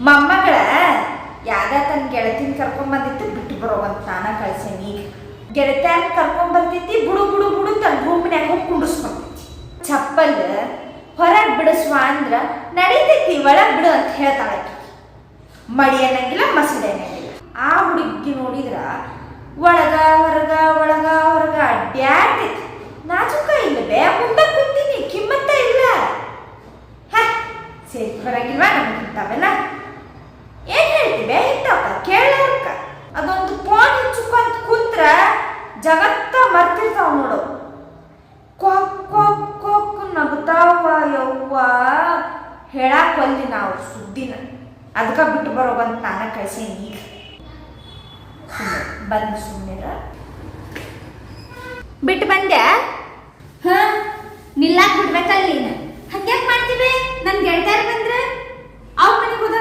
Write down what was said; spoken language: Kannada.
ಮೊಮ್ಮಗಳ ಯಾವ್ದ ತನ್ನ ಗೆಳತಿನ ಕರ್ಕೊಂಬಂದಿತ್ತು ಬಿಟ್ಟು ಬರೋವಂತ ನಾನ ಕಳ್ಸೇನಿ. ಈಗ ಗೆಳತ್ಯಾನ ಕರ್ಕೊಂಬರ್ತೈತಿ, ಬುಡು ಬುಡು ಬುಡು ತನ್ನ ರೂಮ್ನ್ಯಾಗ ಹೋಗಿ ಕುಂಡಿಸ್ಕೊಂತೈತಿ. ಚಪ್ಪಲ್ ಹೊರಗೆ ಬಿಡಿಸುವ ಅಂದ್ರ ನಡೀತೈತಿ, ಒಳಗೆ ಬಿಡು ಅಂತ ಹೇಳ್ತಾಳೆ. ಮಡಿ ಅನ್ನಂಗಿಲ್ಲ, ಮಸಡಿ ಅನ್ನಂಗಿಲ್ಲ. ಆ ಹುಡುಗಿ ನೋಡಿದ್ರ ಒಳಗ ಹೊರಗ ಅಡ್ಡಾಡ್ತೈತಿ. ನಾಜುಕ ಇಲ್ಲ ಬೇ, ಮುಂದೆ ಕುಂತೀನಿ, ಕಿಮ್ಮತ್ತ ಇಲ್ಲ. ಸೇರಿ ಬರಂಗಿಲ್ವಾ ನಮಗಿಂತಾವೆಲ್ಲ? ಏನ್ ಹೇಳ್ತೀವಿ ಇಂಥವ್ಕ ಕೇಳೋರ್ಕ? ಅದೊಂದು ಫೋನ್ ಹಚ್ಕೊಂತ ಕುಂತ್ರ ಜಗತ್ತ ಮರ್ತಿರ್ತಾವ ನೋಡು. ಕೊಕ್ ಕೊಕ್ ಕೊಕ್ ನಗ್ತಾವ ಯವ್ವ. ಹೇಳಾಕ್ ಒಲ್ದಿ ನಾವು ಸುದ್ದಿನ. ಅದಕ್ಕೆ ಬಿಟ್ಟು ಬರೋವಂತ ನಾನ ಕಳ್ಸೇನಿ. ಈಗ ಬಂದು ಸುಮ್ಮನೆ ಬಿಟ್ಟು ಬಂದೆ. ನಿಲ್ಲಾಕ್ ಬಿಡ್ಬೇಕಲ್ಲ ನೀನು. ಹಂಗ್ಯಾಕ್ ಮಾಡ್ತೀವಿ? ನನ್ ಗೆಳತಿಯರ್ ಬಂದ್ರೆ ಅವ್ರ ಮನೆಗೆ ಹೋದ